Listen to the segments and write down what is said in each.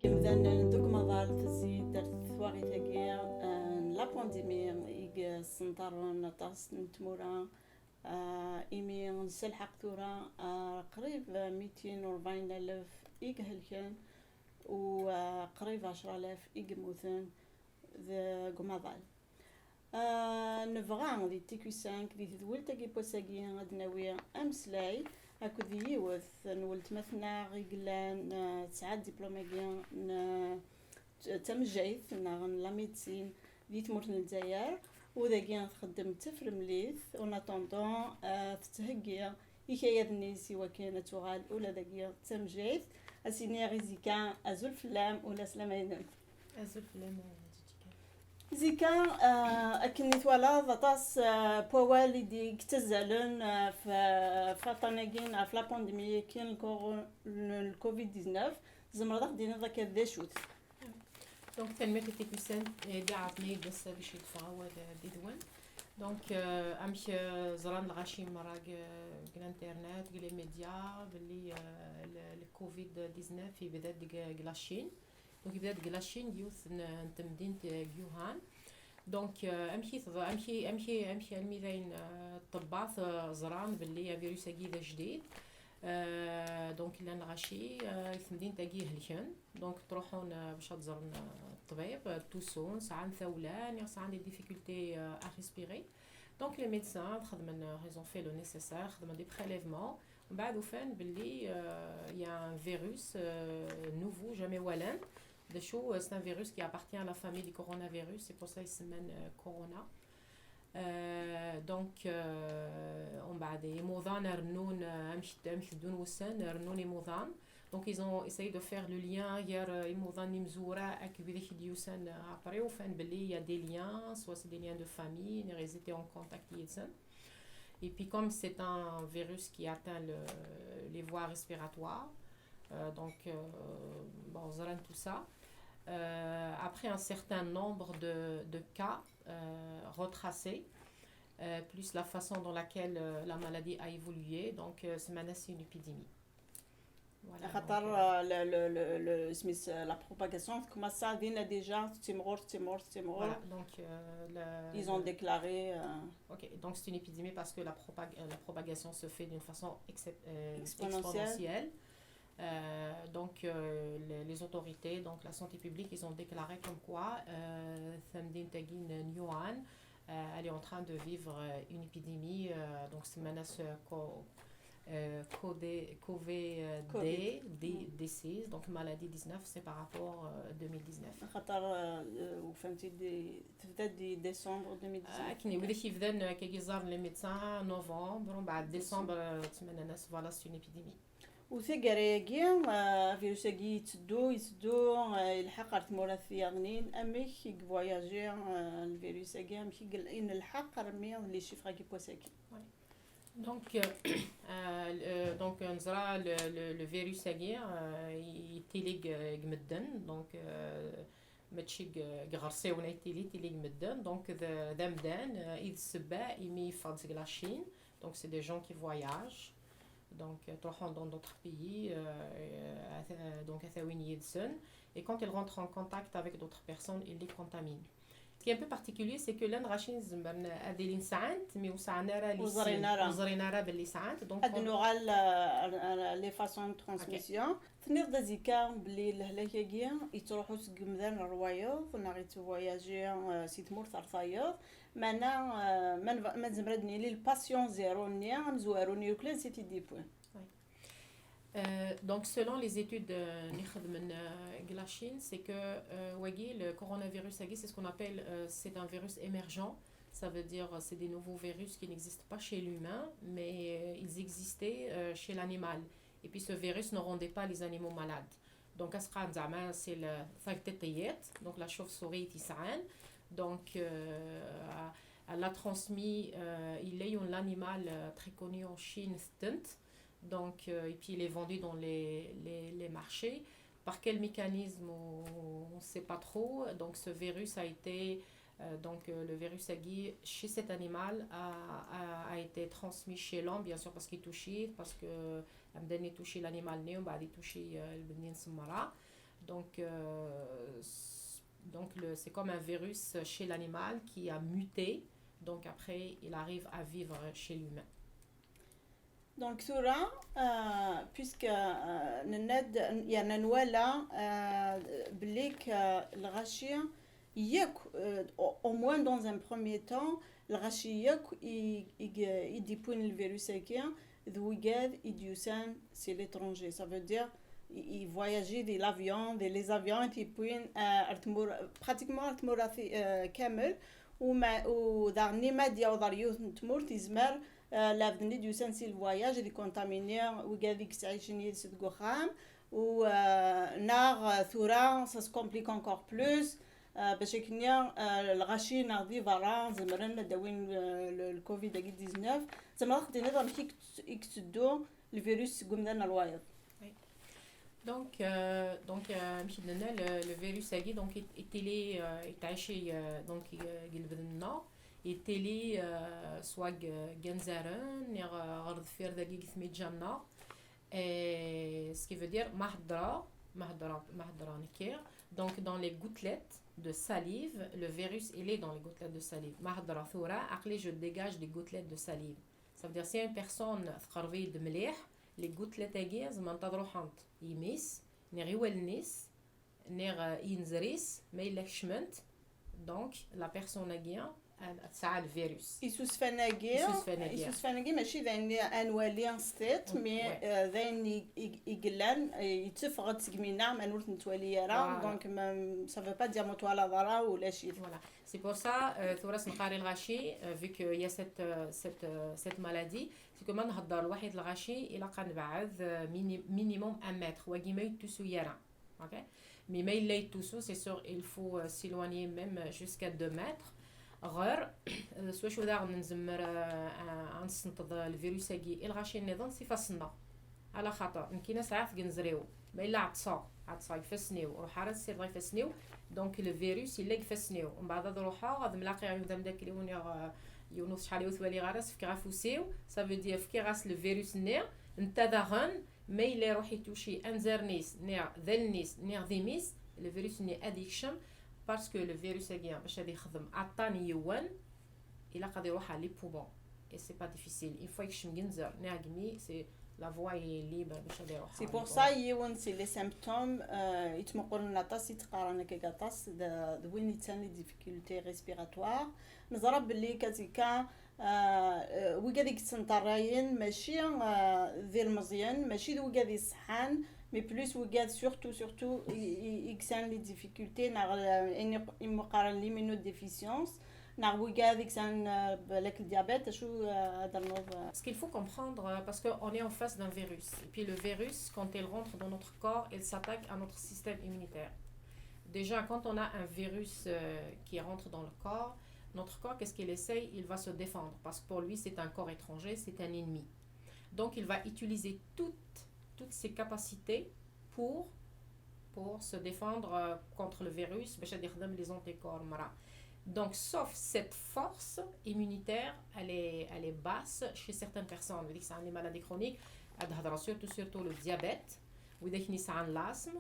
مثلا دوك مضار تزيد درت ثواغي تاقيا لا بانديمي إيق سنطر نطاس نتمورا إيمي نسلحق ثورا قريب 240 ألف إيق هلكان وقريب 10,000 إيق موثن ذا قمضال نبغى دي تيكو 5 دي تدول تاقي بوساقي غاد ناوي أمسلاي هاكو ذي يوث نولت مثلا غيقلان تسعة دبلوماكيا تمجيث نغن لا ميدسين دي تمرت الجزائر وذاكي تخدم تفر مليث ونطوندون تتهقي يكايد نيسي وكانت تغال ولا ذاكي تمجيث اسيني غيزيكا ازول فلام ولا سلامين ازول فلام زيكا أكني ثوالا ضطاس بوالدي كتزالن في فاطناكين في لابانديمي كاين الكوفيد 19 زمرض دينا ذاك ذا شوت دونك تنمية التكنيسيان دي عطني بس باش يتفاوض دي دوان دونك امش زران الغاشي مراك الانترنت لي ميديا باللي الكوفيد 19 في بداية كلاشين دونك بدات كلاشين يوث نتمدينة يوهان دونك امشي الميدين الطباط زران باللي فيروس جديد جديد دونك لان غاشي مدينة تاقي هلكن دونك تروحون باش تزورن الطبيب توسون ساعات ثولان ساعات دي ديفيكولتي ا ريسبيري دونك لي ميدسان خدمن ريزون في لو نيسيسار خدمن دي بريليفمون ومن بعد وفان باللي يا ان فيروس نوفو جامي والان de chaud, c'est un virus qui appartient à la famille du coronavirus, c'est pour ça qu'il s'appelle Corona. Donc, on va des moudans, donc ils ont essayé de faire le lien hier moudans nimzoura après au fin il y a des liens, soit c'est des liens de famille, ils étaient en contact et puis comme c'est un virus qui atteint les voies respiratoires, donc bon, on a tout ça. Après un certain nombre de cas retracés, plus la façon dans laquelle la maladie a évolué, donc c'est une épidémie. Voilà, la propagation commence à venir déjà, c'est mort. Voilà, donc ils ont déclaré. Ok, donc c'est une épidémie parce que la propagation se fait d'une façon exponentielle. Donc les autorités, donc la santé publique, ils ont déclaré comme quoi Thamdine Tagin Nyuan elle est en train de vivre une épidémie, donc c'est menace COVID-19, donc maladie 19, c'est par rapport à 2019. Peut-être décembre 2019. Qui nous dit les médecins novembre, décembre, voilà, c'est une épidémie. وثقريقي فيروساقي يتدو الحق ارتمورا ثياغنين اميك يفواياجي الفيروساقي اميك ان الحق رمي لي شيفراكي بوساكي. Donc نزرا le virus يتيليق جمدن donc ماشي غرسي ولا يتيليق مدن donc ذا مدان إذ سبا يمي فاز غلاشين donc c'est des gens qui voyagent donc dans d'autres pays donc et quand ils rentrent en contact avec d'autres personnes ils les contaminent. Ce qui est un peu particulier c'est que l'un rachine adélin saint mais وسعنارا وزرينارا باللي ساعات donc هاد نوع لي فاصون ترانسميسيون تنير دازيكا بلي الهلاكيا يتروحوا سكمدان الروايض ناغي فواياجي سيتمور ثرثايض معنا ما زمردني لي الباسيون زيرو نيا نزواروني وكلان سيتي دي بوين. Donc selon les études de la Chine, c'est que le coronavirus c'est ce qu'on appelle c'est un virus émergent. Ça veut dire c'est des nouveaux virus qui n'existent pas chez l'humain, mais ils existaient chez l'animal. Et puis ce virus ne rendait pas les animaux malades. Donc c'est le donc la chauve-souris tisane. Donc elle a transmis il est l'animal très connu en Chine stunt. Donc et puis il est vendu dans les marchés. Par quel mécanisme on ne sait pas trop. Donc ce virus a été donc le virus agui chez cet animal a été transmis chez l'homme, bien sûr parce qu'il touchait, parce que a touché l'animal néo, il touché le benin samara. C'est comme un virus chez l'animal qui a muté. Donc après, il arrive à vivre chez l'humain. دونك ثورة بيسك نناد يعني نوالا بليك الغاشي ياك au moins dans un premier temps الغاشي ياك يديبون الفيروس هكا ذويقاد يديوسان سي ليترونجي ça veut dire ils voyageaient de l'avion les avions يديبون pratiquement كامل ودارني ما ديال داريوث نتمور تيزمر لا بدني ديوسان سي الفواياج اللي كونتاميني وكاديك تعيشين يسد قخام وناغ ثورا سا سكومبليك انكور بلوس باش كنيا الغاشي ناغدي فارا زمرن داوين الكوفيد 19 زعما خدينا نظام كي يكتدو الفيروس قمنا الوايض. Donc le virus agui donc était taché donc قلبنا يتلي سواق جنزارن نير غرض فير دقيق ثمي جنة ce qui veut dire mahdra نكير donc dans les gouttelettes de salive le virus il est dans les gouttelettes de salive mahdra ثورة عقلي je dégage des gouttelettes de salive ça veut dire si une personne ثقرفيد مليح les gouttelettes agui زعما ننتظروا حنط يميس نير يولنيس نير ينزريس ما يلكش منت donc la personne agui تسعى الفيروس يسوس فناقي ماشي ذاني انوالي ستيت مي ذاني يقلان يتفقد سكمينا ما نورث نتوالي راه دونك ما سا فو با دير متوالا ضرا ولا شي فوالا سي بور سا ثورس نقاري الغاشي في كو يا cette maladie سي كو ما نهضر الواحد الغاشي الا قنبعد مينيموم 1 متر واقي ما يتوسو يرا اوكي مي ما الا يتوسو سي سور il faut s'éloigner même jusqu'à 2 mètres غير سوا شو داغ نزمر نستنتظ الفيروس هاكي الغاشي النظام صفاصنا على خاطر كاينه ساعات كنزريو ما الا عطسا يفسنيو روح راه سير غير يفسنيو دونك الفيروس الا يفسنيو ومن بعد روحها غاد ملاقي غيدا داك اللي يونس شحال يوثوالي غارس فكي غافوسيو صافي دير فكي غاس الفيروس نير انت داغن ما الا يروح يتوشي انزرنيس نير ذلنيس نير ذيميس الفيروس ني اديكشن parce que le virus est باش غادي يخدم عطاني يوان الا قادر يروح على لي بومون et c'est pas difficile une fois يكشم جنزر ناقمي سي لا فوا ليبر باش غادي يروح سي بور سا يوان سي لي سيمبتوم يتمقول لنا طاس يتقارن كاطاس وين يتسان لي ديفيكولتي ريسبيراتوار نضرب باللي كازيكا وكاديك تنطراين ماشي ذي المزيان ماشي وكادي الصحان mais plus وقاد surtout يكسان لي ديفيكولتي مقارن l'immunodéficience ناغ وقاد يكسان بالك الديابيت شو هذا النوع. Ce qu'il faut comprendre parce que on est en face d'un virus et puis le virus quand il rentre dans notre corps il s'attaque à notre système immunitaire. Déjà quand on a un virus qui rentre dans le corps notre corps qu'est-ce qu'il essaye il va se défendre parce que pour lui c'est un corps étranger c'est un ennemi donc il va utiliser toutes ses capacités pour se défendre contre le virus باش يخدم les anticorps مرة. Donc sauf cette force immunitaire elle est basse chez certaines personnes وديك الساعة les maladies chroniques هضره surtout le diabète وديك الساعة l'asthme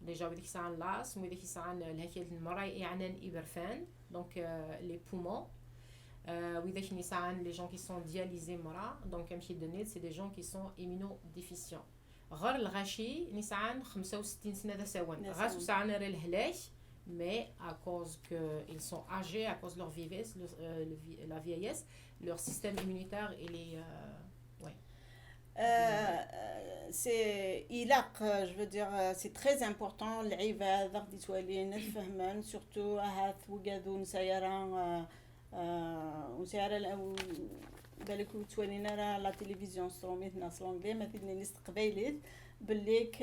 déjà وديك الساعة l'asthme وديك الساعة الهيكل المرة يعنن إبرفان donc les poumons وديك الساعة les gens qui sont dialysés مرة donc كمشي دنيت c'est des gens qui sont immunodéficients. غير الغاشي نسعان 65 سنة ذا سوان غاسو سعان راه الهلاش mais à cause qu'ils sont âgés à cause de leur vieillesse la vieillesse leur système immunitaire il est c'est je veux dire c'est très important العباد غادي تولي نفهمن surtout هات وقادو نسايران وسايرة بالك تولينا راه لا تلفزيون ستروميتنا سلونغلي مثلا نستقبيليت بالليك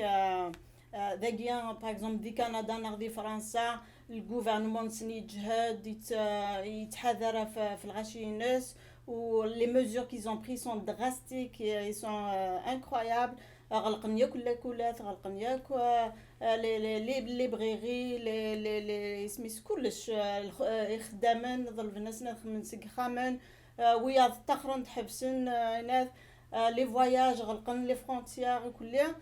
داكيا باغ اكزومبل دي كندا نغدي فرنسا الغوفرنمون سني يجهد يتحذر في الغاشي الناس و لي ميزور كي زون بري سون دراستيك اي سون انكرويابل غلقن ياك كولات غلقن ياك لي بريغي لي سميس كلش خدامن ظل الناس من سكخامن ويا تخرن تحبسن ناس لي فواياج غلقن لي فرونتيير كلها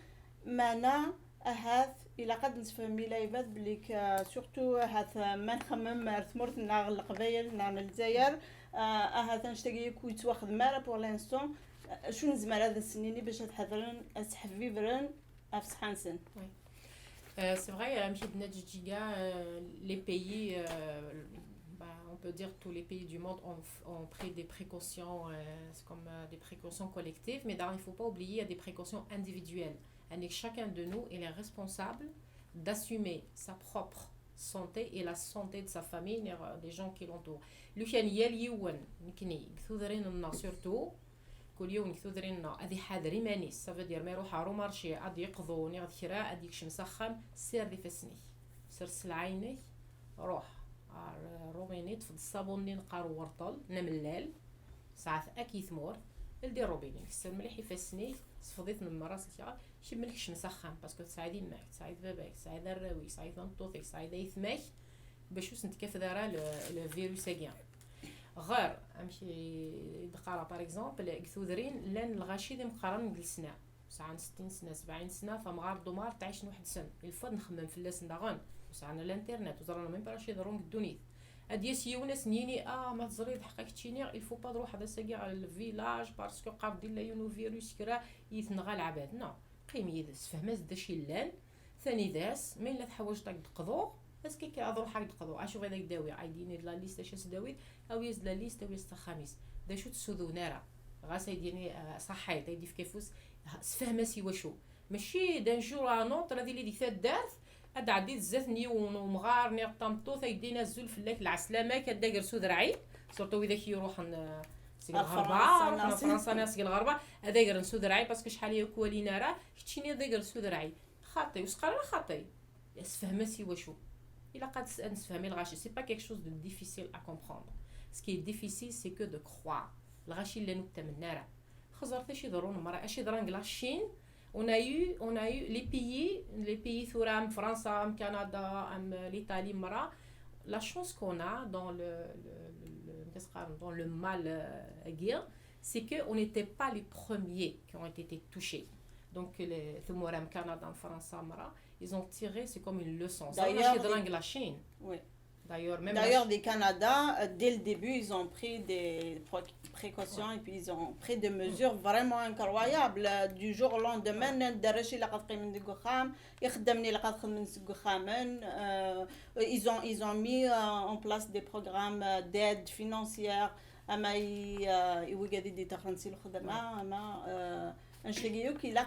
معنا هاث الا قد نتفهم لايبات بليك سورتو هاث ما نخمم ثمرت نا القبايل نا الجزائر هاث نشتاقي كويت واخد مارا بور لانستون شو نزمر هذا السنيني باش تحضرن اسحفيفرن افسحانسن. C'est vrai, les pays, on peut dire tous les pays du monde ont pris des précautions, c'est comme des précautions collectives, mais il ne faut pas oublier, il y a des précautions individuelles. Chacun de nous, il est responsable d'assumer sa propre santé et la santé de sa famille, des gens qui l'entourent. Surtout, كل يوم نكثودرينا هذه حاضري مانيس سافو دير ما يروح عرو مارشي عاد يقضو ني غاد كرا اديك شي مسخن سير دي فسني سرسل عينيك روح روبيني تفض الصابون اللي نقارو ورطل نملال ساعات اكي ثمور لدي روبيني سير مليح يفسني صفضيت من راسك شي ملكش مسخن باسكو تساعدي ماك تساعد باباك تساعد الراوي تساعد نطوطيك تساعد يثماك باش واش نتكاف دارا لو فيروس كاع غير امشي دقاره باغ اكزومبل كثودرين لان الغاشي اللي مقارن جلسنا ساعه 60 سنه 70 سنه فمغار دومار تعيش واحد سن الفض نخمم في اللاس ندغن وسعنا الانترنت وزرنا ميم باش يضرون الدنيا ادي سيونا سنيني ما تزريد حقك تشيني الفو با تروح هذا ساكي الفيلاج باسكو قاب ديال يونو فيروس كرا يتنغى العباد نو قيم يدس فهمت داشي لان ثاني داس ما الا تحوج طاق تقضو بس كي كيهضروا حق تقضو اشوف هذاك داوي عايديني لا ليست اش داوي او يز لا ليست او يز الخميس دا شو تسودو نارا غاس يديني صحيت يدي في كيفوس سفهم سي وشو ماشي دانجور نوط هذه اللي ديك دارت اد عديت زات نيون ومغار ني طمطوط يدينا الزول فلاك العسلامه كدا قرسو درعي سورتو اذا كيروح سيق الغربه فرنسا ناس الغربه هذا يقرسو درعي باسكو شحال يكوالينا راه كتشيني هذا يقرسو درعي خاطي وسقرا خاطي سفهم سي وشو il a قد نفهمي الغاشي c'est pas quelque chose de difficile à comprendre ce qui est difficile c'est que de croire الغاشي اللي نتمنى راه خزرت شي ضرون مرا اشي دران الصين on a eu les pays ثورام فرنسا ام كندا ام ليطالي مرا la chance qu'on a dans le mal guerre c'est que on n'était pas les premiers qui ont été touchés donc les ثورام كندا فرنسا مرا ils ont tiré, c'est comme une leçon. D'ailleurs, la Chine. Oui. D'ailleurs, du Canada, dès le début, ils ont pris des précautions et puis ils ont pris des mesures vraiment incroyables. Du jour au lendemain, درشي لقد قيم دقخام يخدمني لقد خدم دقخامن. Ils ont mis en place des programmes d'aide financière. أما يوجد دي تخلصي الخدمة أما نشتغيو كي لا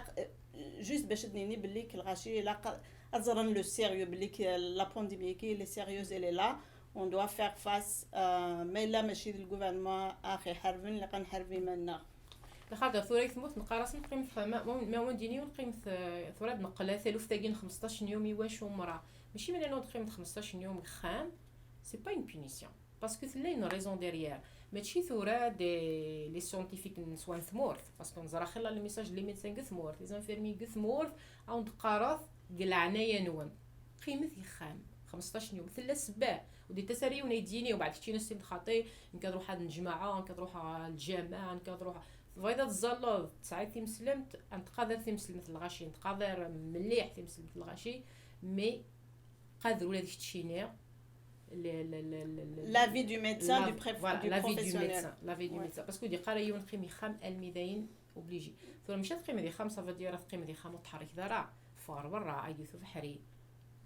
juste باش تنيني بلي كالغاشي لا أزرن لو سيريو بلي لا بانديمي كي لي سيريوز إلي لا on doit faire face ما لا ماشي الجوفرنمون اخي حرفين اللي قنحرفي منا لخاطر ثوري ثموت نقراص نقيم ما ديني ونقيم ثورات نقلا ثلث تاقين 15 يوم يواش ومرا ماشي من انه نقيم 15 يوم خام سي با اون بونيسيون باسكو ثلا اون ريزون ديريير ماشي ثورة دي لي سيونتيفيك نسوان ثمورت باسكو نزرا خلا لي ميساج لي ميدسان ثمورت لي زانفيرمي ثمورت او نقراص قلعنايا نون قيمه يخام 15 يوم ثلا سباع ودي تساري ونيديني وبعد كي نسيت خاطي نكنروح هاد الجماعه نكنروح الجامعه نكنروح فايدا الزلط ساعات تمسلمت نتقادر تمسل مثل الغاشي نتقادر مليح تمسل مثل الغاشي مي قادر ولا ديك تشيني la vie du médecin du professionnel la vie du médecin parce que دي قرايون قيمي خام الميدين اوبليجي ثم مشات قيمه دي خمسه فدير قيمه دي خام تحرك دارا فار برا ايدو في حري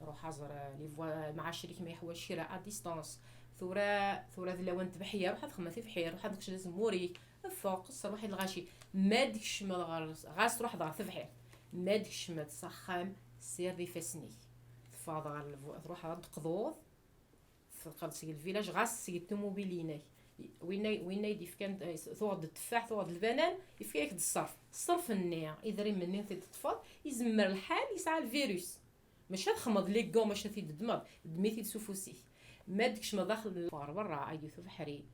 روح حاضر لي فوا مع الشريك ما يحوى الشراء ا ديستانس ثوره لوانت بحير واحد خمسه في بحير واحد نقش لازم موريك فوق قصر واحد الغاشي ما ديكش ما غاس تروح ضار في بحير ما ديكش ما تسخم سير دي فسني فاضل تروح تقضوض في قلسي الفيلاج غاس سي الطوموبيليناي وين يديف كان ثوض التفاح ثوض البنان يفيك الصرف النية اذا ري منين تطفض يزمر الحال يسعى الفيروس مش تخمض لي كو مش تدمر دميتي سوفوسي ما دكش ما داخل الفار برا ايدو في بحري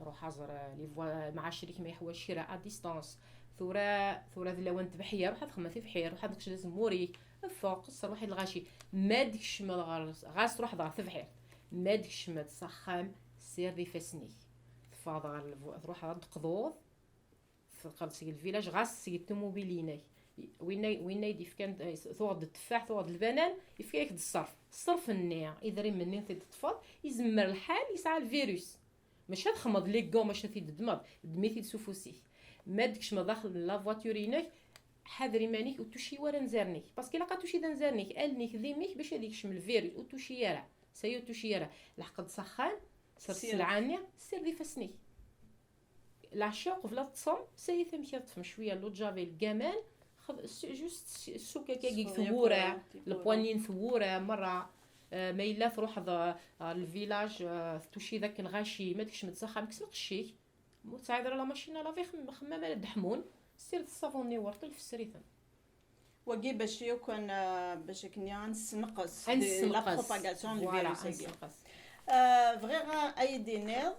روح حاضر لي فوا مع الشريك ما يحوى الشراء ا ديستانس ثوره لوانت بحير واحد خمسه في بحير واحد نقش لازم موريك فوق قصر واحد الغاشي ما دكش ما غاس تروح ضار في بحير ما دكش ما تسخم سير دي فسني فاضل تروح تقضوض في قلسي الفيلاج غاس سي الطوموبيليناي وين يدير كان ثوغد التفاح ثوغد البنان يفيك الصرف النير اذا منين تطفض يزمر الحال يسعى الفيروس ماشي تخمض لي كو ماشي تدمر دميتي سوفوسي ما دكش ما داخل لا فواتورينك حذري مانيك وتوشي ورا نزارنيك باسكو الا قاتوشي دا نزارنيك النيك ذيميك باش هذيك شمل الفيروس وتوشي يرا سيو توشي يرا لحق سخان سير عاني سير دي فسني العشاء قبل تصوم سي ثم كيطفم شويه لو جافي الكمان جوست السوكه كي ثوره البوانين ثوره مره ما الا تروح الفيلاج توشي ذاك الغاشي ما داكش متسخن كسر قشيك متعايد لا ماشينه لافي خمامه دحمون سير الصافوني ورطل في السريثن وكي باش يكون باش كنيا نسنقص لا بروباغاسيون دو فيروس فغيغا اي دينير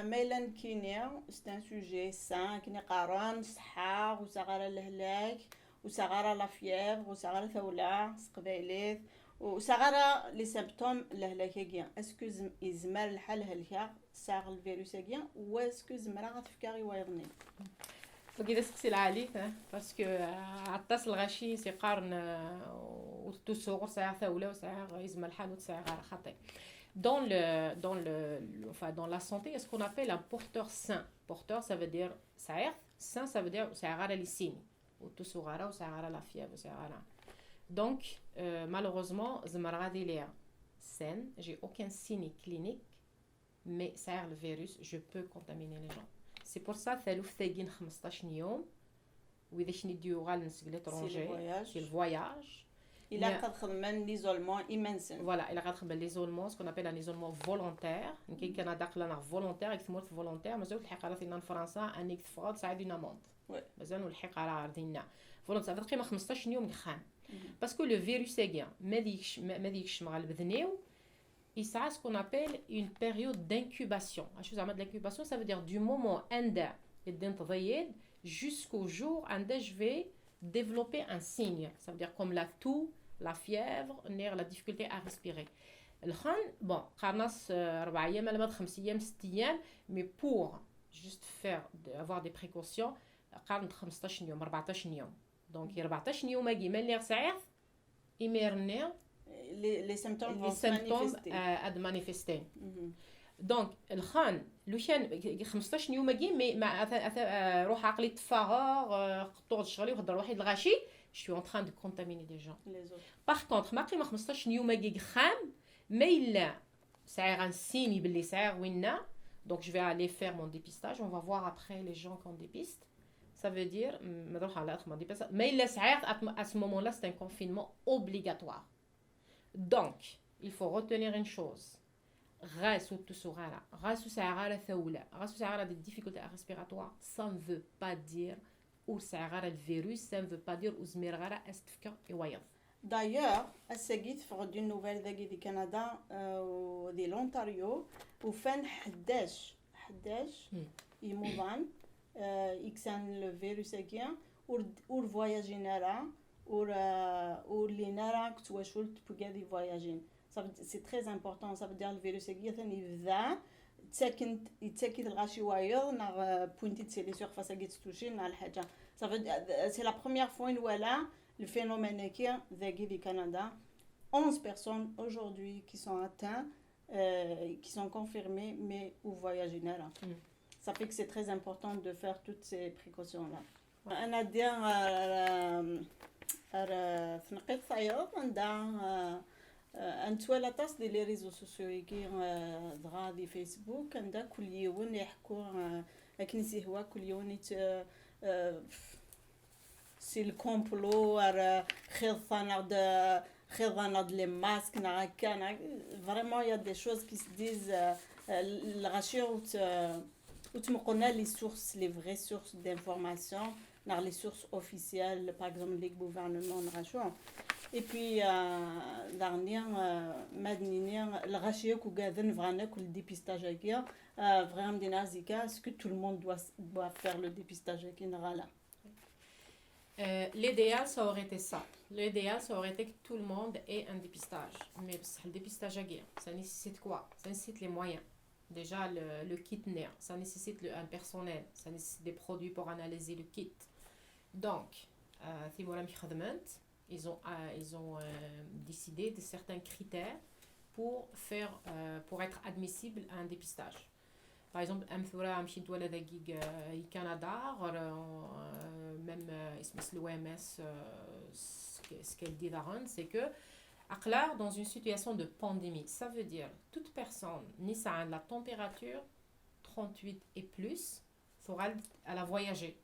ميلان كينيا سي ان سوجي سان كني قارن صحه وصغار الهلاك وصغار لا فيير وصغار ثوله سقبايليت وصغار لي سيمبتوم الهلاكيه اسكو يزمر الحال هلكا صاغ الفيروس كيا و اسكو زمرا غتفكاري وايضني وكذا سقسي العالي باسكو عطاس الغاشي سي قارن وتوسو ساعه ثوله وساعه يزمر الحال وساعه خطي dans la santé, est-ce qu'on appelle un porteur sain. Porteur, ça veut dire sain. Sain, ça veut dire sain les signes. Ou tout sourara, ou sain la fièvre, sain. Donc, malheureusement, zmarra l'air saine, j'ai aucun signe clinique, mais sain le virus, je peux contaminer les gens. C'est pour ça, ثالوث ثاقين 15 يوم وإذا شني ديوغال نسقل étranger, c'est le voyage. Il a خدمن l'isolement immense. Voilà, il a خدمن l'isolement, ce qu'on appelle un isolement volontaire. كاين كندا قلنا volontaire, يكتمور volontaire, مازال الحق على ثينا فرنسا انك تفرض ساعد une amende. مازال الحق على عرضنا. volontaire تقريبا 15 يوم يخان. باسكو لو فيروس كاع ما ديكش مع البذنيو يسعى ce qu'on appelle une période d'incubation. شو زعما l'incubation, ça veut dire du moment عند يدين تضيد jusqu'au jour عند je vais développer un signe. Ça veut dire comme la toux, la fièvre, la difficulté à respirer. الخان bon قرناس 4 ايام ولا 5 ايام 6 ايام mais pour juste faire avoir des précautions قارن 15 يوم 14 يوم دونك 14 يوم كي ملي صعيح يمرني les symptômes ad manifester. دونك الخان لو كان 15 يوم كي مع روح عقلي تفاغر قطور شغلي وهضر روحي الغاشي je suis en train de contaminer des gens. Par contre ما قيمه 15 يوم كي خام ما الا صاير ان سيني باللي صاير وينا donc je vais aller faire mon dépistage, on va voir après les gens qu'on dépiste. Ça veut dire ما نروح على اخر dépistage ما الا صاير à ce moment-là c'est un confinement obligatoire. Donc il faut retenir une chose. غاس وتسوغالا غاس وسعغالا ثوله غاس وسعغالا des difficultés respiratoires, ça ne veut pas dire ou سعغالا الفيروس, ça ne veut pas dire وزميرغالا استفكر يويض. D'ailleurs, الساقيت فقد une nouvelle ذاكي دي كندا ودي لونتاريو وفان 11 يموضان يكسان الفيروس كيا اور فواياجين راه اور لي نرا كتواشول تبقى فواياجين. C'est très important, ça veut dire le virus qui يبدا يتسكت الغاشي وايض نا بوينتي تسيلي سيرفاس كي تتوشي نا الحاجه. Ça veut dire c'est la première fois ولا le phénomène qui du Canada 11 personnes aujourd'hui qui sont atteintes qui sont confirmées mais au voyage là. Ça fait que c'est très important de faire toutes ces précautions là. انا دير تنقيط صاير عندها انتوالا طاس ديال لي ريزو سوسيو كي دغا دي فيسبوك عندها كل يوم يحكوا كنسي هو كل يوم سي الكومبلو خيضنا د لي ماسك نا هكا فريمون يا دي شوز كي سي ديز الغاشير وتمقلنا لي سورس لي فري سورس دانفورماسيون نا لي سورس اوفيسيال باغ اكزومبل لي غوفرنمون نغاشو. Et puis, dernier, madinier, le rachet ou gaden vraiment que le dépistage qui vraiment des nazika, est-ce que tout le monde doit faire le dépistage qui n'aura là? L'idéal, ça aurait été ça. L'idéal, ça aurait été que tout le monde ait un dépistage. Mais le dépistage à guerre, ça nécessite quoi? Ça nécessite les moyens. Déjà, le kit NER, ça nécessite un personnel, ça nécessite des produits pour analyser le kit. Donc, ils ont décidé de certains critères pour être admissible à un dépistage. Par exemple, au Canada, même l'OMS, ce qu'elle dit d'Aaron, c'est que dans une situation de pandémie, ça veut dire toute personne qui a la température 38 et plus, elle a voyagé.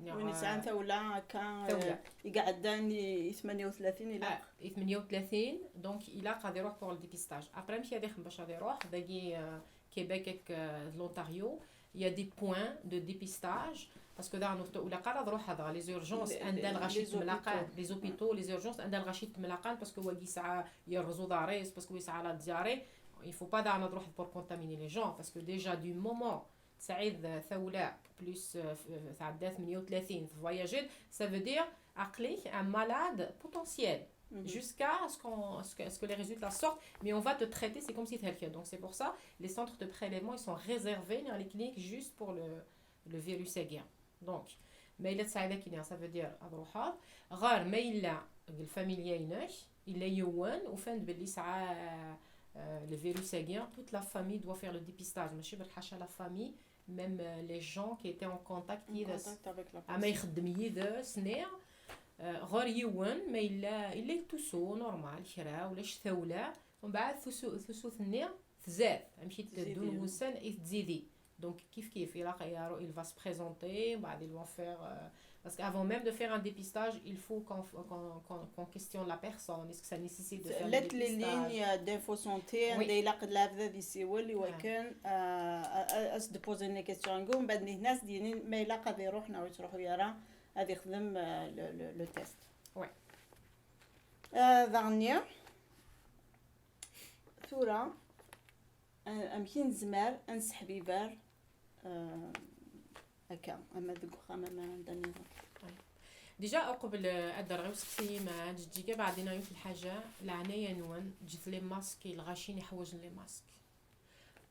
ونسان ثولة كان يقعدان 38 إلى 38 donc il a قاعد يروح pour le dépistage. Après مشي يدخل باش غادي يروح داكي Québec l'Ontario, il y a des points de dépistage parce que dans ولا قرا روح هذا les urgences عندنا الغاشي تملاقان les hôpitaux les urgences عندنا الغاشي تملاقان parce que واقي ساعه يرزو داريس parce que ساعه لا دياري il faut pas دعنا نروح pour contaminer les gens parce que déjà du moment سعيد ثولاء plus تعدى 38 voyager ça veut dire عقلي un malade potentiel jusqu'à ce que les résultats sortent, mais on va te traiter, c'est comme si tu étais donc c'est pour ça les centres de prélèvement ils sont réservés dans les cliniques juste pour le virus aiguë. Donc mais il ça veut dire اروح غير ما الا الفاميليين الا يوان وفان باللي ساعه le virus aiguë, toute la famille doit faire le dépistage ماشي بالحاجه la famille même les gens qui étaient en contact avec la personne ما يخدم يد سنير غير يوان ما الا يتوسو نورمال كرا ولا ثوله ومن بعد ثسو ثني تزاد مشيت دون وسن تزيدي دونك كيف il va se présenter بعد ils vont faire parce qu'avant même de faire un dépistage il faut qu'on questionne la personne est-ce que ça nécessite de faire le dépistage les lignes d'info santé عندي يلاقد لافذا دي سيول وكان اس ديبوزي لي كيسيون نقول بعد الناس ديالين ما يلاقى بيروحنا ويروحوا يرى هذا يخدم لو تيست وي ذانيا ثورة امكن زمار انسحب بار هكا اما ذوك خامه ما عندنا ديجا قبل الدرغي وسقسي ما تجي بعدين يوم في الحاجه العنايه نون جيت لي ماسك الغاشين يحوج لي ماسك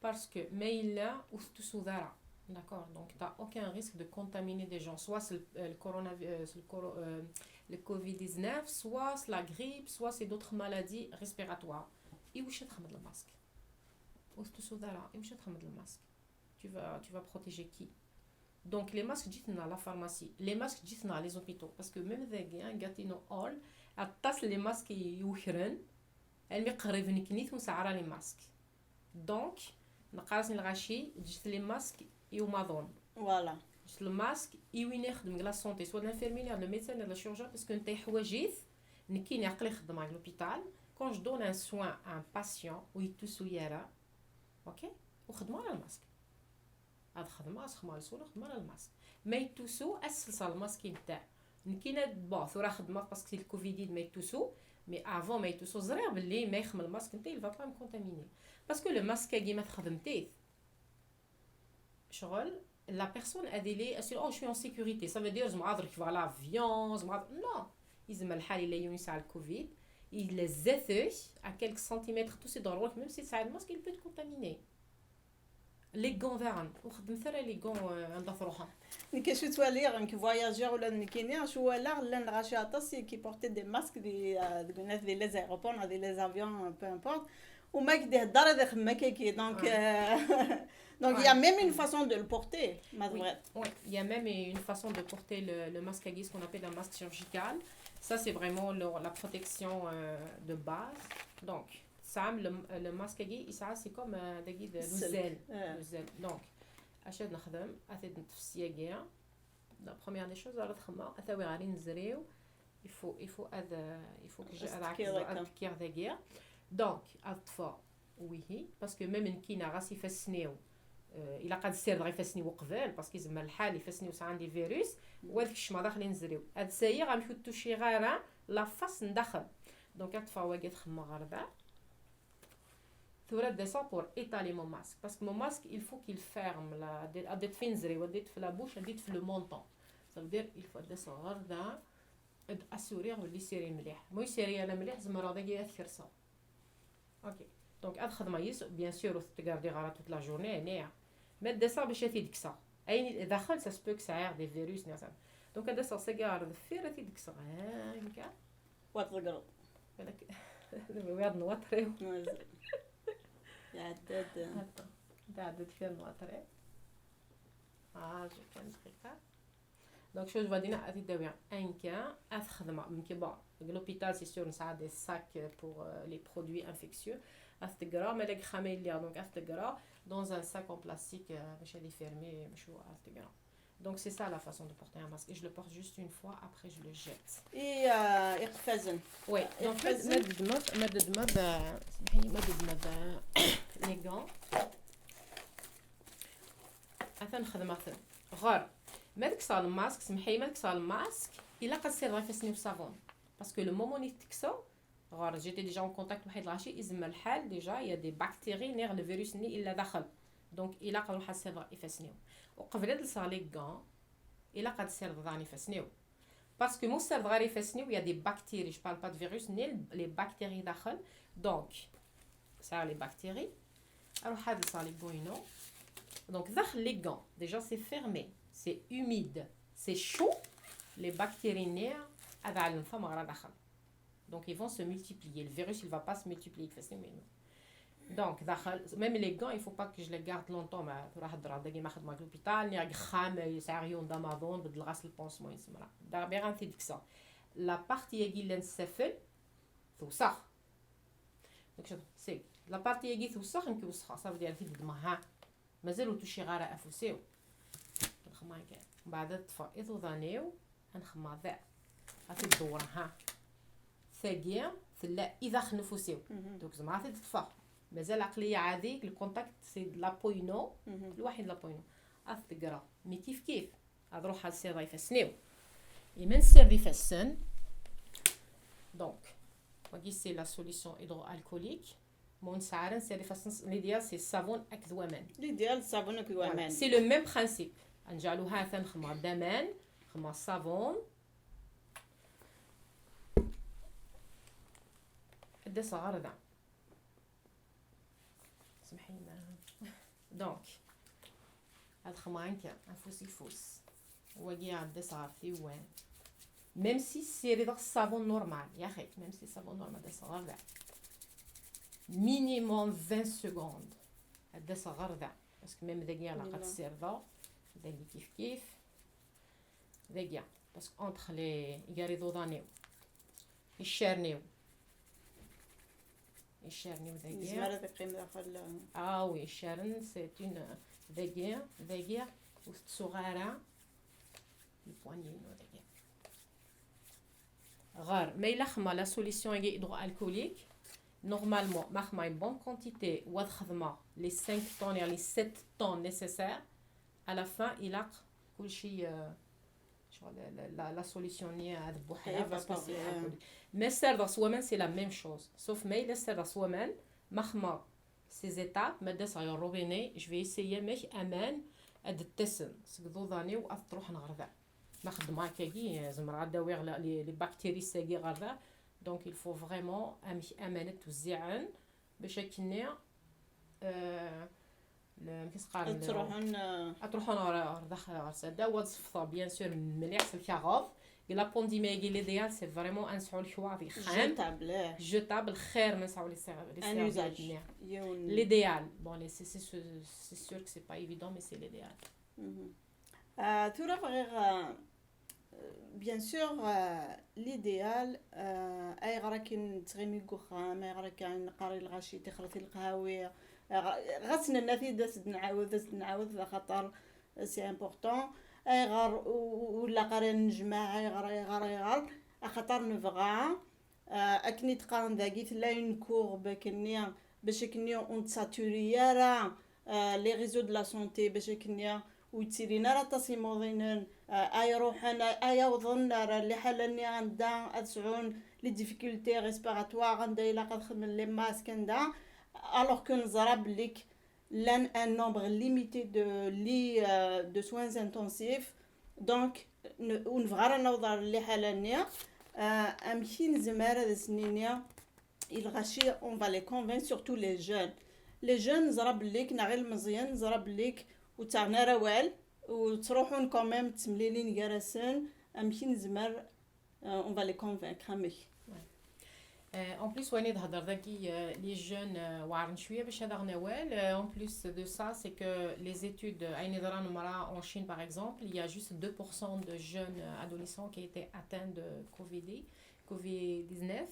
باسكو ما الا وستو دارا d'accord donc tu n'as aucun risque de contaminer des gens soit c'est le coronavirus le Covid-19 soit c'est la grippe soit c'est d'autres maladies respiratoires et où تخمد الماسك وستو دارا مش تخمد الماسك tu vas protéger qui donc les masques جيتنا la pharmacie les masques جيتنا les hôpitaux parce que même ذاك قاتينو all اتصل les masques يوخرن المقربن كنيت مسعره les masques donc نقاس الغاشي جيت les masques يوماضون voilà جيت الماسك وين يخدم لا سونتي سوا الانفيرميير ولا الميدسان ولا الشيرورجيان باسكو نتا حوايجيت نكين يعقل يخدم على لوبيتال quand je donne un soin à un patient ويتوسو يرا اوكي وخدموا على الماسك هاد خدمه اسخما السوله خدمه على الماسك ما يتوسو اسلس الماسك نتاع نكينا باث وراه خدمه باسكو الكوفيد ما يتوسو مي افون ما يتوسو زرير باللي ما يخدم الماسك نتاع il va pas me contaminer باسكو لو ماسك كيما تخدمتيه شغل la personne a délai je suis en sécurité ça veut dire je m'adresse vers l'avion non إذا الحال اللي يونس على الكوفيد il زثش à quelques centimètres tous ces droits même si ça a le masque il peut te contaminer les gants verts وخدم ثرى les gants عند ثروحه نكي شو توالير انك فواياجور ولا نكيني شو لا لا غاشاطس كي بورتي دي ماسك دي الناس دي لي ايروبور دي لي افيون بو امبورت وما كدي هضر هذا خما كي دونك donc il y a même une façon de le porter oui il y a même une façon de porter le masque à ce qu'on appelle un masque chirurgical ça c'est vraiment la protection de base donc ça le masque à ça c'est comme le zel donc اشد نخدم اثد نتفسيا la première des choses على تخما اثاوي غادي نزريو il faut que j'ai à donc اطفا وي باسكو ميم كي راسي فسنيو الا قد سير دغيا فسني وقبل باسكو زعما الحال يفسني وسا عندي فيروس وهذيك الشما داخلين نزريو هاد سايي غنمشيو توشي غير لا فاس ندخل دونك اطفا واقيت خما غربا ثورة ديسا pour étaler mon masque parce que mon masque il faut qu'il ferme la ديت فين نزري وديت في لا بوش ديت في لو مونطون ça veut dire il faut ديسا غردا اسوريغ ولي سيري مليح مو يسيري انا مليح زعما راه داكي ياثر اوكي دونك هاد الخدمه يس بيان سور تقاردي غير توت لا جورني هنايا ما ديسا باش يديك سا اين دخل سا سبوك ساير دي فيروس دونك هذا صاصيغار ذفير تي ديك صغان كاع وتقرب بالك وياد نوطري يعدد تعدد فيها نوطري جو كان دقيقه دونك شوز بدينا اتي داوي ان كان اتخدم يمكن با لوبيتال سي سور نساعد دي ساك بور لي برودوي انفيكسيو اتقرا مالك خامي ليا دونك اتقرا dans un sac en plastique باش هادي فيرمي مشو اتقرا. Donc c'est ça la façon de porter un masque et je le porte juste une fois après je le jette. Et يقفزن. Oui, donc مادة ماد سمحيلي مادة ماد لي غون. أثن خدمة غار مادك صار الماسك سمحيلي مادك صار الماسك إلا قد سير غير فاسني بصابون باسكو لو مومون اللي تكسو غار جيتي ديجا اون كونتاكت واحد الغاشي يزم الحال ديجا يا دي بكتيري نير لو فيروس ني الا دخل دونك الا قد واحد سير يفاسنيو وقبل هاد صار لي غون الا قد سير ضاني فاسنيو باسكو مو سير غير يفاسنيو يا دي بكتيري جو بارل با دو فيروس ني لي بكتيري داخل دونك صار لي بكتيري اروح هاد صار لي بوينو دونك داخل لي غون ديجا سي فيرمي سي humide سي شو لي بكتيري نير هذا على الفم غير داخل. Donc ils vont se multiplier. Le virus il va pas se multiplier donc même les gants il faut pas que je les garde longtemps ما راح نضرب داكي ما خدمه في الهوبيتال ني خام يسعريون دامازون بدل غسل البونسمون يسمى دار بيان غنتي ديك سا لا بارتي اللي نسفل توسخ دونك شوف سي لا بارتي اللي توسخ يمكن وسخه صافي ديال في الدمها مازالو توشي غاره افوسيو نخمم كاع من بعد تطفى اذو ضانيو نخمم ذا غادي تدور ها ثاقيه ثلا اذا خنفوسيو دونك زعما غادي تطفى مازال عقليه عادي الكونتاكت سي لا بوينو الواحد لا بوينو اثقرا مي كيف هاد روح السير يفسنيو يمن السير يفسن دونك وكي سي لا سوليسيون هيدرو الكوليك مون سعرن سير يفسن ليديال سي الصابون اكذوامان ليديال الصابون اكذوامان سي لو ميم برينسيپ نجعلوها تنخمر دمان خمر صابون قد صغار هذا سمحي دونك هاد خمرين كاع انفوس يفوس واقي عند صغار في وين ميم سي سيري داك الصابون نورمال يا اخي ميم سي صابون نورمال دا صغار ذا مينيموم 20 سكوند هاد صغار ذا باسكو ميم داكيا لا قد سير ذا داكي كيف داكيا باسكو اونتر لي يغاريدو دانيو يشارنيو يشارني ذاكيا زمالة تقيم داخل وي شارن سي اون ذاكيا صغيره البوانيين ذاكيا غار ما الا خما لا سوليسيون هيدرو الكوليك نورمالمون ما خما اون بون كونتيتي واد خدمه لي 5 طون يعني 7 طون نيسيسير على فان يلاق كلشي la solution ni à بوحدها parce que c'est alcoolique mais سير سوامن c'est la même chose sauf mais il سير سوامن مخما ces étapes ما داس غير روبيني je vais essayer مش امان اد التسن سكدو ضاني واطروح نغردا نخدم هكاكي زعما داوي لي بكتيري ساكي غردا دونك il faut vraiment امانه توزيعن باش كني كيسقارن تروحون داخل غرساده وتصفى بيان سور مليح في الكاغوف لا بونديمي ليديال سي فريمون انسعوا الحواضي خام جوتابل خير ما نسعوا لي سير ليديال بون لي سي سور كو سي با ايفيدون مي سي ليديال تورا غير بيان سور ليديال اي غرا كي تغيمي كوخام اي غرا كاين نقاري الغاشي تخرطي القهاوي غسنا النافي داز نعاود خاطر سي امبورطون اي غار ولا قارن نجمع اي غار خاطر نبغى اكني تقارن داكي لا اون كورب كنيا باش كنيا اون ساتوريا راه لي ريزو دو لا سونتي باش كنيا ويتيرينا راه تصيمودين اي روحنا اي وظن راه اللي حالني عندها اسعون لي ديفيكولتي ريسبيراتوار عندها الا قد خدم لي ماسك عندها alors que nous avons un nombre limité de soins intensifs donc on va نوضر اللي حالانيا امكين زماره السنينيا الغاشي on va les convaincre surtout les jeunes زرب ليك نغير مزيان زرب ليك وتاعنا روال وتروحون كوميم تمليلين جرسن امشي نزمر on va les convaincre امي. En plus, Wanid Hadar Daki, les jeunes Warren Chouya, Bechadar Nawel. En plus de ça, c'est que les études en Chine, par exemple, il y a juste 2% de jeunes adolescents qui étaient atteints de Covid-19.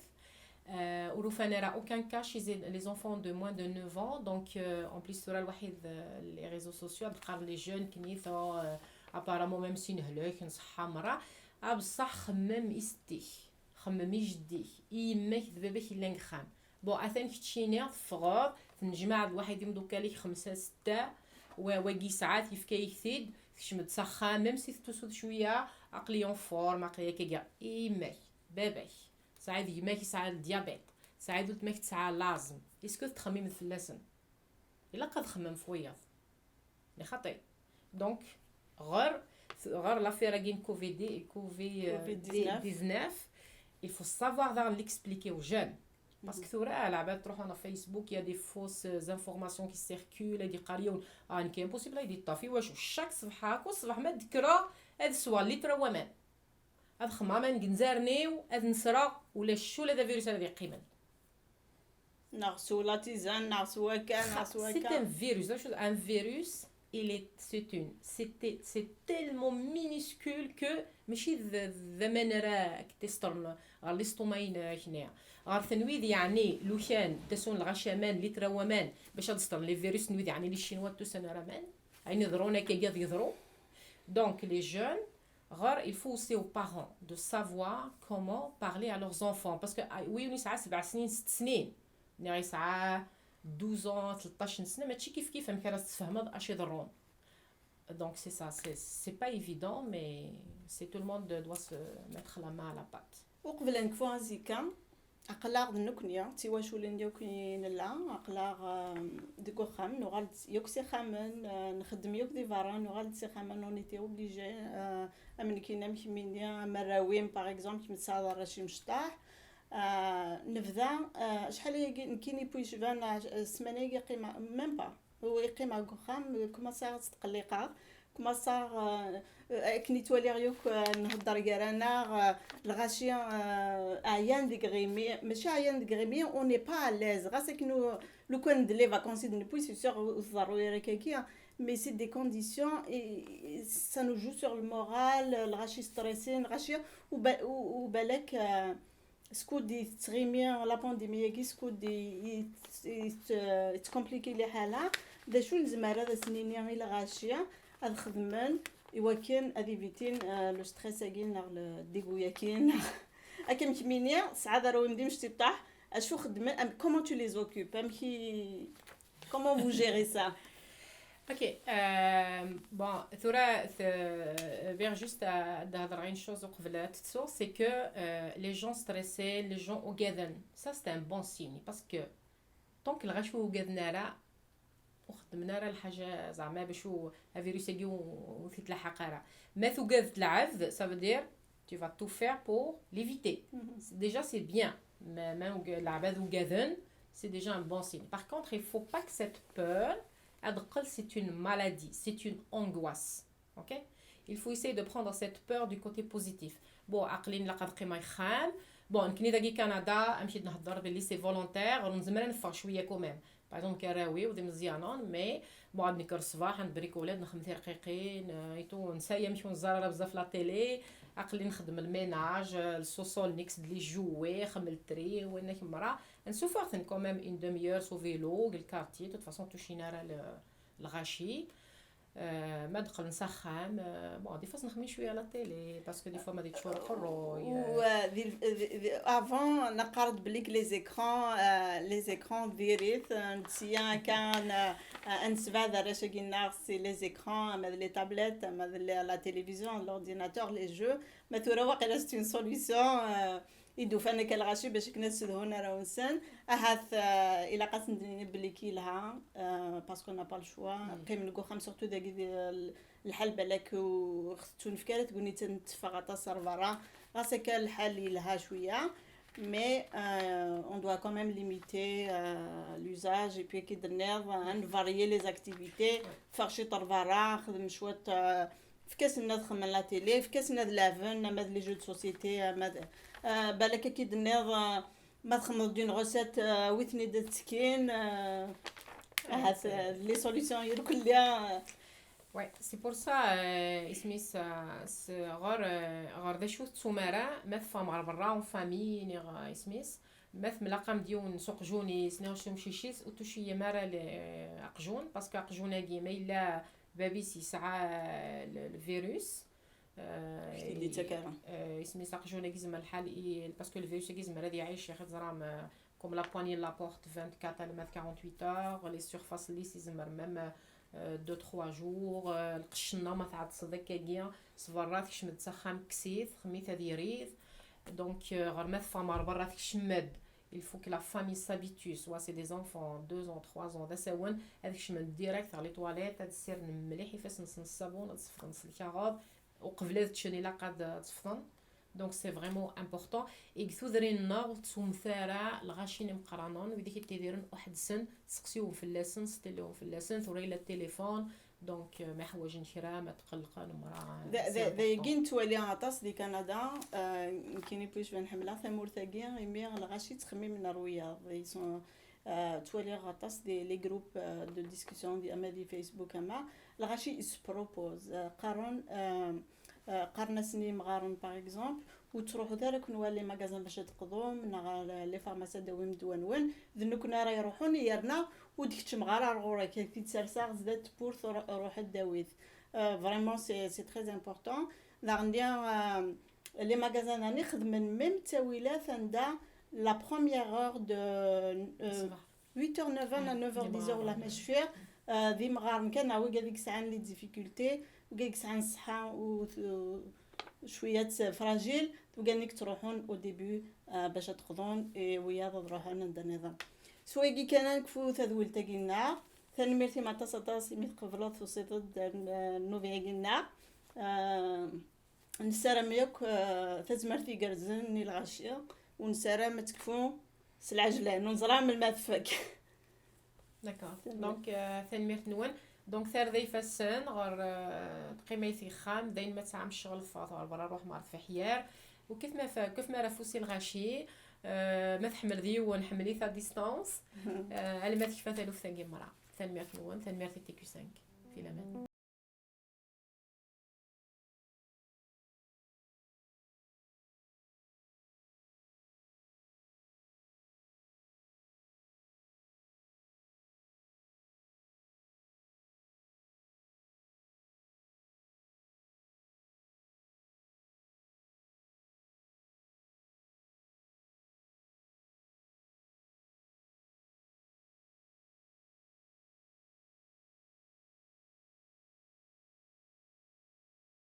Au Roufanera, aucun cas chez les enfants de moins de 9 ans. Donc, en plus, sur les réseaux sociaux, les jeunes qui sont apparemment même si nous sommes même ici. خممي جدي يماك ذبابك الا نخام بو اثان كتشيني فغار نجمع الواحد يمدو كاليك 5-6 وواقي ساعات يفكا يكثيد شمد سخام ميم سي تسود شويه عقلي فورم عقلي كيا يماك باباك ساعد يماك ساعد الديابيط ساعد تماك تسعى لازم اسكو تخمم الثلاثن الا قد خمم فوياض لي خطي دونك غير لافير كين كوفيد 19 il faut savoir l'expliquer aux jeunes. Parce que sur Facebook, il y a des fausses informations qui circulent. Il y a des impossible. Il y a chaque صباح كل صباح ما تذكرها هذا السؤال اللي ترى ومان هذا خماما نزارنيو هذا نسرا ولا شو هذا فيروس هذا يقيمن نعسو لا تيزان نعسو هكا نعسو هكا. C'est un virus. Un virus, c'est tellement minuscule que ماشي ذمن راك تسترن غير ليستوماين هنايا غير تنويذ يعني لو كان تسون الغشامان اللي تراومان باش تسترن لي فيروس نويذ يعني لي الشينوا توسن رامان يعني يضرونا كي يضرو donc les jeunes غير il faut aussi aux parents de savoir comment parler à leurs enfants parce que oui وني ساعه 7 سنين 6 سنين يعني ساعه 12 13 سنه ماشي كيف كان تفهم اش يضرون. Donc c'est ça, c'est pas évident, mais c'est tout le monde doit se mettre la main à la pâte. وقبل نكفو زيكا أقلاغ النكنيا تيوا شو لنديو كاين لا أقلاغ ديكو خام نغال يوكسي خامن نخدم يوك دي فاران نغال سي خامن اون ايتي اوبليجي امن كينا مكمينيا مراويم باغ اكزومبل كي متصادر راشي مشطاح نبدا شحال كاين يبويش فان سمانه يقيم ميم با هو يقيم على خام كما صار تقليقه كما صار كني تولي ريوك نهضر كرانا الغاشيه عيان ديغريمي ماشي عيان ديغريمي اون ني با ليز غاسك نو لو كان دي فاكونس دي نبوي سي سور ضروري كيكيا mais c'est des conditions et ça nous joue sur le moral الغاشي ستريسين الغاشيه وبالك سكود تغيمي لا بانديميا كي سكود تكومبليكي لي حاله دا شو نزمر هذا سنيني غير غاشيه هاد خدمن يوكن هادي فيتين لو ستريس كاين الديغويا كاين اكم كمينيا سعاد راه ندير شتي طاح اشو خدمن كومون تو لي اوكوب امكي كومون فو جيري سا. Ok, bon, juste à dire une chose au c'est que les gens stressés, les gens au gaden, ça c'est un bon signe parce que tant que le rachou au gadenara, وخدمنا راه الحاجه زعما باش الفيروس يجي وتتلحق راه ما توقف العذ ça veut dire tu vas tout faire pour l'éviter. Déjà c'est bien mais العباد وقاذن c'est déjà un bon signe. Par contre il faut pas que cette peur c'est une maladie, c'est une angoisse. Ok? Il faut essayer de prendre cette peur du côté positif. Bon, عقلين لقد قيمة خام. Bon, كني داكي كندا مشيت نهضر باللي سي فولونتير ونزمر نفع شويه كوميم. باغ اكزومبل كراوي ودي مزيانون مي بون عاد نكر الصباح ندبريك ولاد نخدم رقيقين ايتو نسايا نمشيو نزرر بزاف لا تيلي عقلي نخدم الميناج السوسول نيكس لي جوي خمل التري وانا كمرا نسوفرتن كوميم اون دوميور سو فيلو الكارتي توت فاصون توشينا راه الغاشي ما دخل نسخن بون دي فاس نخمي شويه على التيلي باسكو دي فوا ما ديتش القرو افون نقرض بليك لي زيكران فيريث نسيا كان انسفا دراش كينا سي لي زيكران مع لي تابلت مع لا تيليفزيون لورديناتور لي جو ما تورا واقيلا سي اون سوليوشن يدو فانا كالغاشي باش كنا تسدهونا راه ونسان اهاث الى قاس نبليكي لها باسكو نا با الشوا قيم نكو خام سورتو داك الحل بالك وختو نفكر تقولني تنتفق تا سيرفرا غاسك الحل لها شويه mais on doit quand même limiter l'usage et puis كي درنا varier les activités فرشي طرفرا خدم شويه في كاس نخدم من لا تيلي في كاس لافن ماد لي جو دو سوسيتي ماد بالك كي دنيض ما تخمض دون غوسيت ويتني دتسكين هاس لي سوليسيون كلها. Ouais, c'est pour ça اسميس غار ذا شو تسومارا مث فام برا اون فامي نيغ اسميس مث ملاقام ديون سوق جوني سنيغ شو مشيشيس وتوشي مارا اقجون باسكو اقجونا كي ما الا بابيس يسعى الفيروس اللي تكرا اسميس اقجونا كيزما الحال باسكو الفيروس كيزما راه يعيش ياخذ زرام كوم لا بواني لا بورت 24 المات 48 اور لي سيرفاس لي سيزمر ميم 2-3 جور القشنا ما تعاد صدق كاكيا صفرات كش متسخم كسيث خميث هذه يريض دونك غير فامار برا كشمد il faut que la famille s'habitue soit c'est des enfants 2 ans 3 ans دساون هذاك شمد ديريكت على لي تواليت هاد السير مليح يفاس نص الصابون تصفن نص الكاغاض وقبل تشني لا قاد تصفن دونك سي فريمون امبورطون يكثودرين نار تسومثارا الغاشين مقرانون وديك تيديرن واحد سن تسقسيوهم في اللسن ستليهم في اللسن ثوري التليفون دونك ما حوايج نشرا ما تقلق المراه ذا يجين تولي عطاس دي كندا كاين بوش بن حمله ثمور ثاقي يمي الغاشي تخمي من الرياض يسون تولي غطاس دي لي جروب دو ديسكسيون دي اما دي فيسبوك اما الغاشي اس بروبوز قارنا سني مغارن باغ اكزومبل وتروحوا ذلك نوالي ماغازان باش تقضوا من لي فارماسي داويم دوانون ذنو كنا راه يروحون يرنا وديك تمغارا الغورا كي تسرساغ زدات بور روح الداويث فريمون سي تري امبورطون داغنديا لي ماغازان راني خدمن ميم تاويلات عندها لا بروميير اور دو 8h 9h 9h 10h ولا مش فيه ذي مغارن كان هو قالك ساعه لي ديفيكولتي وقالك ساعه الصحه شويه فراجيل وقالك تروحون او ديبي باش تقضون ويا تروحون عند النظام سويقي كان نكفو تذويل تاقينا ثاني ميرتي مع تصاطاس ميت قبلات في صيدد النوفي قلنا نسارم يوك تزمرتي قرزن ني الغاشيه ونسارم تكفو سلعجلان ونزرام المدفك داكور دونك ثاني ميرت نون دونك ثار ذي فاسن غير تقيميتي خام داين ما تعمل الشغل فاطر برا روح مع الفحيار وكيف ما كيف ما رفوسي الغاشي ما تحمل ذي ونحملي ثا ديستانس على ما تكفى ثالث ثاني مرة ثاني ميرت نون ثاني ميرت تيكو 5 في الامان.